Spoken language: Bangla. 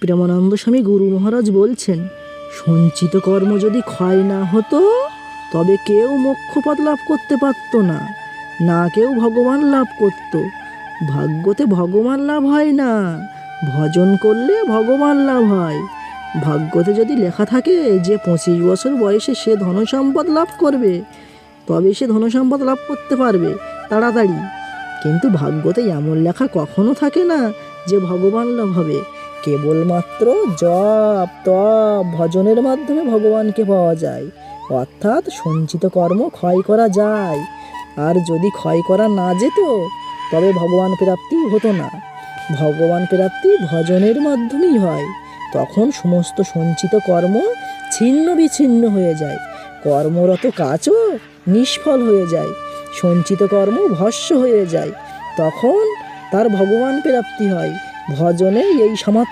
প্রেমানন্দ স্বামী গুরু মহারাজ বলছেন, সঞ্চিত কর্ম যদি ক্ষয় না হতো তবে কেউ মোক্ষপদ লাভ করতে পারত না, না কেউ ভগবান লাভ করত। ভাগ্যতে ভগবান লাভ হয় না, ভজন করলে ভগবান লাভ হয়। ভাগ্যতে যদি লেখা থাকে যে 25 বছর বয়সে সে ধনসম্পদ লাভ করবে, তবে সে ধনসম্পদ লাভ করতে পারবে তাড়াতাড়ি। কিন্তু ভাগ্যতে এমন লেখা কখনো থাকে না যে ভগবান লাভ হবে। কেবলমাত্র জপ তপ ভজনের মাধ্যমে ভগবানকে পাওয়া যায়, অর্থাৎ সঞ্চিত কর্ম ক্ষয় করা যায়। আর যদি ক্ষয় করা না যেত তবে ভগবান প্রাপ্তি হতো না। ভগবান প্রাপ্তি ভজনের মাধ্যমেই হয়। তখন সমস্ত সঞ্চিত কর্ম ছিন্ন বিচ্ছিন্ন হয়ে যায়, কর্মরত কাজও নিষ্ফল হয়ে যায়, সঞ্চিত কর্ম ভস্ম হয়ে যায়। তখন তার ভগবান প্রাপ্তি হয়। ভজনে এই সামর্থ্য